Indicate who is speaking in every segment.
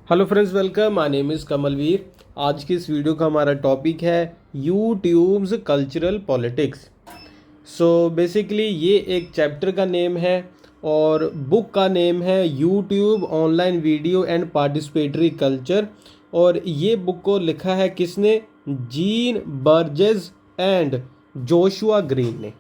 Speaker 1: Hello friends, welcome. My name is Kamalveer. आज की इस वीडियो का हमारा टॉपिक है YouTube's cultural politics. So basically ये एक चैप्टर का नेम है और बुक का नेम है YouTube online video and participatory culture. और ये बुक को लिखा है किसने? Jean Burgess and Joshua Green ने।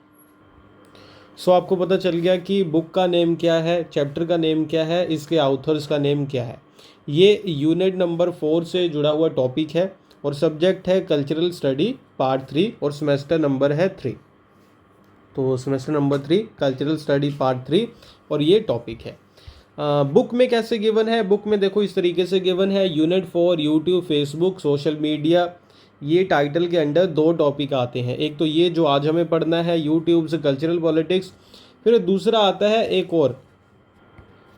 Speaker 1: सो आपको पता चल गया कि बुक का नेम क्या है, चैप्टर का नेम क्या है, इसके ऑथर्स का नेम क्या है। ये यूनिट नंबर 4 से जुड़ा हुआ टॉपिक है और सब्जेक्ट है कल्चरल स्टडी पार्ट 3 और सेमेस्टर नंबर है 3। तो semester number 3 cultural study part 3 और ये टॉपिक है। बुक में कैसे गिवन है? बुक में देखो इस तरीके से गिवन है। Unit 4 YouTube, Facebook, social media, ये टाइटल के अंडर दो टॉपिक आते हैं। एक तो ये जो आज हमें पढ़ना है यूट्यूब से कल्चरल पॉलिटिक्स, फिर दूसरा आता है एक और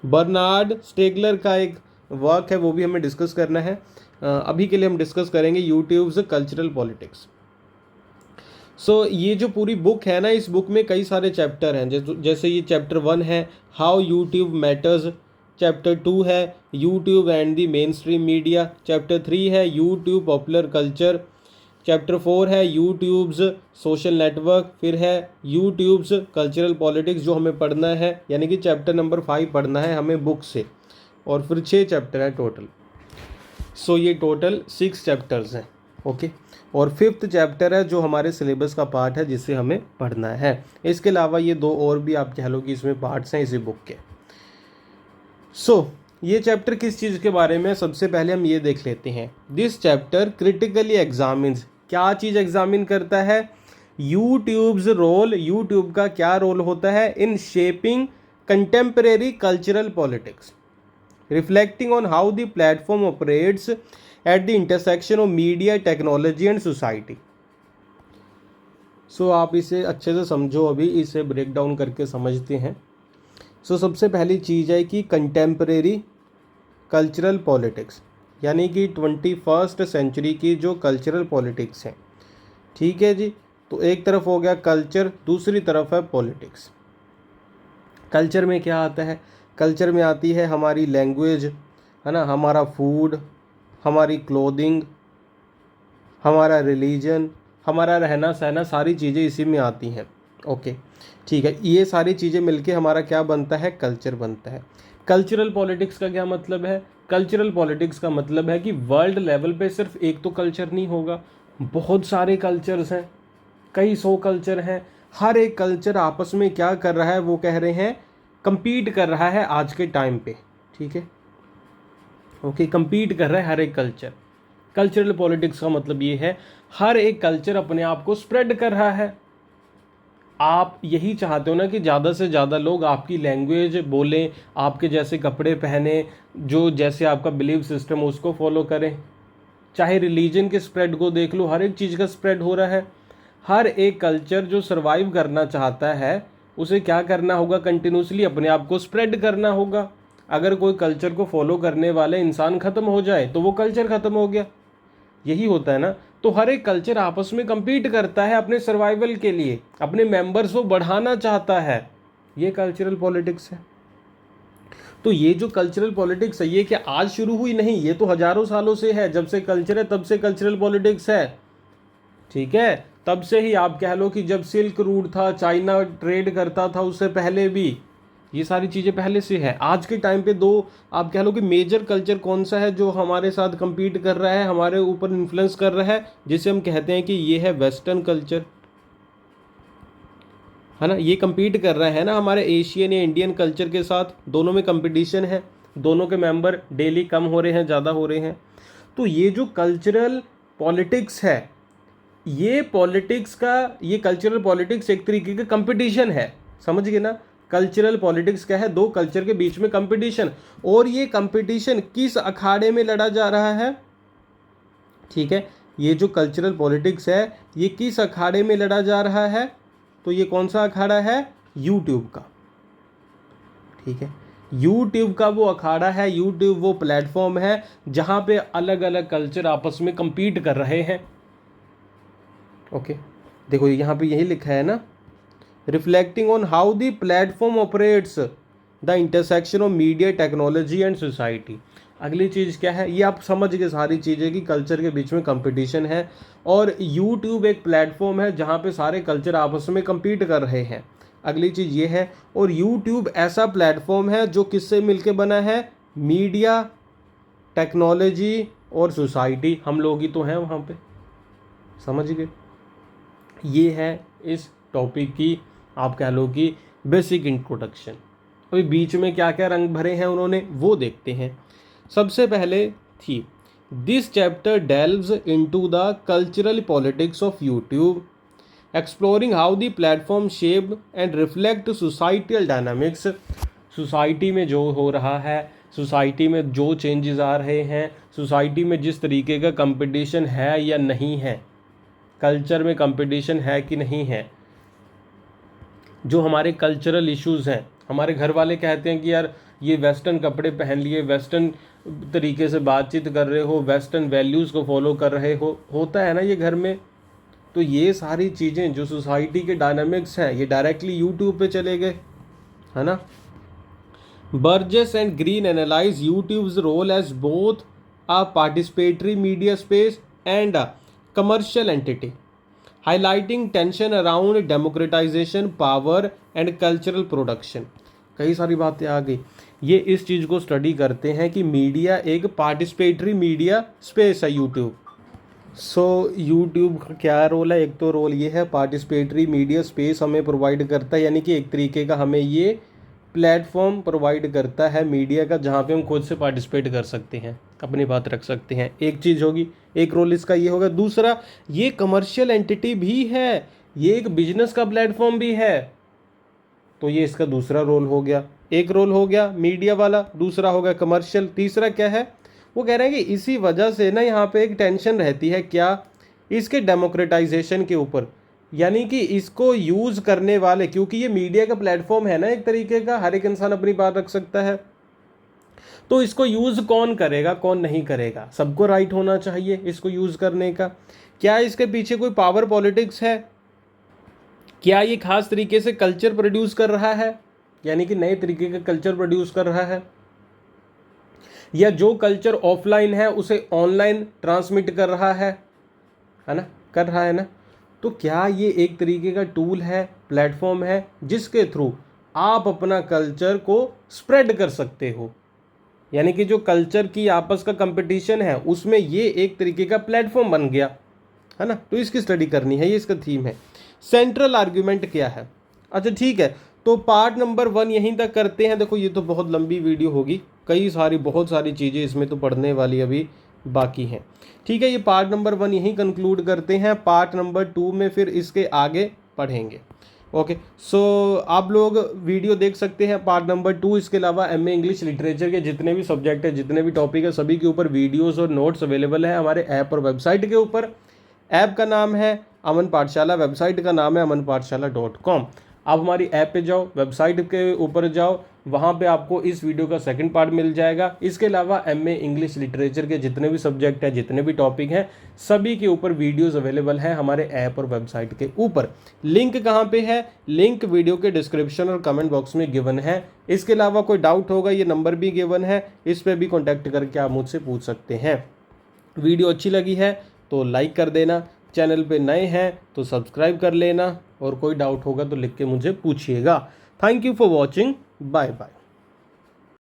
Speaker 1: बर्नार्ड स्टेगलर का एक वर्क है, वो भी हमें डिस्कस करना है। अभी के लिए हम डिस्कस करेंगे यूट्यूब से कल्चरल पॉलिटिक्स। सो ये जो पूरी बुक है ना, इस बुक में कई सारे चैप्टर हैं। जैसे ये चैप्टर 1 है हाउ यूट्यूब मैटर्स, चैप्टर 2 है YouTube and the main stream media, chapter 3 है यूट्यूब पॉपुलर कल्चर, चैप्टर 4 है यूट्यूब्स सोशल नेटवर्क, फिर है यूट्यूब्स कल्चरल पॉलिटिक्स जो हमें पढ़ना है, यानी कि चैप्टर नंबर 5 पढ़ना है हमें बुक से। और फिर 6 चैप्टर है टोटल। सो ये टोटल 6 चैप्टर्स हैं। ओके। और 5th चैप्टर है जो हमारे सिलेबस का पार्ट है जिसे हमें पढ़ना है। इसके अलावा ये दो और भी आप कह लो कि इसमें पार्ट्स हैं इसी बुक के। ये चैप्टर किस चीज़ के बारे में? सबसे पहले हम ये देख लेते हैं। दिस चैप्टर क्रिटिकली एग्जामिन्स, क्या चीज़ एग्जामिन करता है? यूट्यूब्स रोल, यूट्यूब का क्या रोल होता है in shaping contemporary cultural politics, reflecting on how the platform operates at the intersection of media, technology and society. आप इसे अच्छे से समझो, अभी इसे ब्रेक डाउन करके समझते हैं। सबसे पहली चीज़ है कि कंटेम्परेरी कल्चरल पॉलिटिक्स, यानी कि 21st सेंचुरी की जो कल्चरल पॉलिटिक्स है। ठीक है जी। तो एक तरफ हो गया कल्चर, दूसरी तरफ है पॉलिटिक्स। कल्चर में क्या आता है? कल्चर में आती है हमारी लैंग्वेज, है ना, हमारा फूड, हमारी क्लोथिंग, हमारा रिलीजन, हमारा रहना सहना, सारी चीज़ें इसी में आती हैं। ओके, ठीक है। ये सारी चीज़ें मिलके हमारा क्या बनता है? कल्चर बनता है। कल्चरल पॉलिटिक्स का क्या मतलब है? कल्चरल पॉलिटिक्स का मतलब है कि वर्ल्ड लेवल पे सिर्फ एक तो कल्चर नहीं होगा, बहुत सारे कल्चर्स हैं, कई 100 कल्चर हैं। हर एक कल्चर आपस में क्या कर रहा है? वो कह रहे हैं compete कर रहा है आज के टाइम पे। ठीक है, ओके, compete कर रहा है हर एक कल्चर। कल्चरल पॉलिटिक्स का मतलब ये है हर एक कल्चर अपने आप को स्प्रेड कर रहा है। आप यही चाहते हो ना कि ज़्यादा से ज़्यादा लोग आपकी लैंग्वेज बोलें, आपके जैसे कपड़े पहने, जो जैसे आपका बिलीव सिस्टम उसको फॉलो करें। चाहे रिलीजन के स्प्रेड को देख लो, हर एक चीज़ का स्प्रेड हो रहा है। हर एक कल्चर जो सरवाइव करना चाहता है उसे क्या करना होगा? कंटिन्यूसली अपने आप को स्प्रेड करना होगा। अगर कोई कल्चर को फॉलो करने वाले इंसान ख़त्म हो जाए तो वो कल्चर ख़त्म हो गया। यही होता है ना। तो हर एक कल्चर आपस में compete करता है अपने सर्वाइवल के लिए, अपने मेंबर्स को बढ़ाना चाहता है। ये कल्चरल पॉलिटिक्स है। तो ये जो कल्चरल पॉलिटिक्स है ये क्या आज शुरू हुई? नहीं, ये तो हजारों सालों से है। जब से कल्चर है तब से कल्चरल पॉलिटिक्स है। ठीक है, तब से ही आप कह लो कि जब सिल्क रूट था, चाइना ट्रेड करता था, उससे पहले भी ये सारी चीज़ें पहले से है। आज के टाइम पे दो आप कह लो कि मेजर कल्चर कौन सा है जो हमारे साथ compete कर रहा है, हमारे ऊपर इन्फ्लुएंस कर रहा है, जिसे हम कहते हैं कि ये है वेस्टर्न कल्चर, है ना। ये compete कर रहा है ना हमारे एशियन या इंडियन कल्चर के साथ। दोनों में कंपटीशन है, दोनों के मेंबर डेली कम हो रहे हैं, ज़्यादा हो रहे हैं। तो ये जो कल्चरल पॉलिटिक्स है, ये पॉलिटिक्स का, ये कल्चरल पॉलिटिक्स एक तरीके का कंपटीशन है। समझ गए ना? कल्चरल पॉलिटिक्स क्या है? दो कल्चर के बीच में कंपटीशन। और ये कंपटीशन किस अखाड़े में लड़ा जा रहा है? ठीक है, ये जो कल्चरल पॉलिटिक्स है ये किस अखाड़े में लड़ा जा रहा है? तो ये कौन सा अखाड़ा है? यूट्यूब का। ठीक है, यूट्यूब का वो अखाड़ा है, यूट्यूब वो प्लेटफॉर्म है जहाँ पे अलग अलग कल्चर आपस में compete कर रहे हैं। ओके, देखो यहाँ पे यही लिखा है ना, reflecting on how the platform operates the intersection of media, technology and society. अगली चीज़ क्या है, ये आप समझ गए सारी चीज़ें कि कल्चर के बीच में कंपटीशन है और यूट्यूब एक प्लेटफॉर्म है जहाँ पे सारे कल्चर आपस में compete कर रहे हैं। अगली चीज़ ये है, और यूट्यूब ऐसा प्लेटफॉर्म है जो किससे मिलके बना है, मीडिया, टेक्नोलॉजी और सोसाइटी, हम लोग ही तो हैं वहाँ पे, समझ गए। ये है इस टॉपिक की आप कह लो कि बेसिक इंट्रोडक्शन। अभी बीच में क्या क्या रंग भरे हैं उन्होंने वो देखते हैं। सबसे पहले थी, this chapter delves into the cultural politics of YouTube, exploring how the platform shape and reflect societal dynamics. Society में जो हो रहा है, सोसाइटी में जो चेंजेस आ रहे हैं, सोसाइटी में जिस तरीके का कंपटीशन है या नहीं है, कल्चर में कंपटीशन है कि नहीं है, जो हमारे कल्चरल इश्यूज हैं, हमारे घर वाले कहते हैं कि यार ये वेस्टर्न कपड़े पहन लिए, वेस्टर्न तरीके से बातचीत कर रहे हो, वेस्टर्न वैल्यूज़ को फॉलो कर रहे हो, होता है ना ये घर में। तो ये सारी चीज़ें जो सोसाइटी के डायनामिक्स हैं ये डायरेक्टली यूट्यूब पे चले गए, है ना। Burgess and Green analyse YouTube's role as both a participatory media space and a commercial entity, highlighting tension around democratisation, power and cultural production. कई सारी बातें आ गई। ये इस चीज़ को स्टडी करते हैं कि मीडिया एक पार्टिसिपेटरी मीडिया स्पेस है यूट्यूब। सो यूट्यूब का क्या रोल है, एक तो रोल ये है पार्टिसिपेटरी मीडिया स्पेस हमें प्रोवाइड करता है, यानी कि एक तरीके का हमें ये प्लेटफॉर्म प्रोवाइड करता है मीडिया का जहाँ पे हम खुद से पार्टिसिपेट कर सकते हैं, अपनी बात रख सकते हैं। एक चीज़ होगी, एक रोल इसका ये होगा। दूसरा, ये कमर्शियल एंटिटी भी है, ये एक बिजनेस का प्लेटफॉर्म भी है, तो ये इसका दूसरा रोल हो गया। एक रोल हो गया मीडिया वाला, दूसरा हो गया कमर्शियल, तीसरा क्या है, वो कह रहे हैं कि इसी वजह से ना यहाँ पे एक टेंशन रहती है, क्या, इसके डेमोक्रेटाइजेशन के ऊपर, यानी कि इसको यूज़ करने वाले, क्योंकि ये मीडिया का प्लेटफॉर्म है ना एक तरीके का, हर एक इंसान अपनी बात रख सकता है, तो इसको यूज़ कौन करेगा कौन नहीं करेगा, सबको राइट होना चाहिए इसको यूज़ करने का। क्या इसके पीछे कोई पावर पॉलिटिक्स है, क्या ये खास तरीके से कल्चर प्रोड्यूस कर रहा है, यानी कि नए तरीके का कल्चर प्रोड्यूस कर रहा है, या जो कल्चर ऑफलाइन है उसे ऑनलाइन ट्रांसमिट कर रहा है ना, कर रहा है ना। तो क्या ये एक तरीके का टूल है, प्लेटफॉर्म है जिसके थ्रू आप अपना कल्चर को स्प्रेड कर सकते हो, यानी कि जो कल्चर की आपस का कंपटीशन है उसमें ये एक तरीके का प्लेटफॉर्म बन गया, है ना। तो इसकी स्टडी करनी है, ये इसका थीम है। सेंट्रल आर्ग्यूमेंट क्या है, अच्छा ठीक है, तो पार्ट नंबर 1 यहीं तक करते हैं। देखो ये तो बहुत लंबी वीडियो होगी, कई सारी बहुत सारी चीज़ें इसमें तो पढ़ने वाली अभी बाकी हैं, ठीक है। ये पार्ट नंबर 1 यहीं कंक्लूड करते हैं, पार्ट नंबर 2 में फिर इसके आगे पढ़ेंगे। ओके, सो आप लोग वीडियो देख सकते हैं पार्ट नंबर 2। इसके अलावा एमए इंग्लिश लिटरेचर के जितने भी सब्जेक्ट है, जितने भी टॉपिक है, सभी के ऊपर वीडियोस और नोट्स अवेलेबल है हमारे ऐप और वेबसाइट के ऊपर। ऐप का नाम है अमन पाठशाला, वेबसाइट का नाम है amanpathshala.com। आप हमारी ऐप पे जाओ, वेबसाइट के ऊपर जाओ, वहाँ पे आपको इस वीडियो का सेकंड पार्ट मिल जाएगा। इसके अलावा एमए इंग्लिश लिटरेचर के जितने भी सब्जेक्ट हैं, जितने भी टॉपिक हैं, सभी के ऊपर वीडियोस अवेलेबल हैं हमारे ऐप और वेबसाइट के ऊपर। लिंक कहाँ पे है, लिंक वीडियो के डिस्क्रिप्शन और कमेंट बॉक्स में गिवन है। इसके अलावा कोई डाउट होगा, ये नंबर भी गिवन है, इस पर भी कॉन्टैक्ट करके आप मुझसे पूछ सकते हैं। वीडियो अच्छी लगी है तो लाइक कर देना, चैनल पे नए हैं तो सब्सक्राइब कर लेना, और कोई डाउट होगा तो लिख के मुझे पूछिएगा। Thank you for watching, bye bye.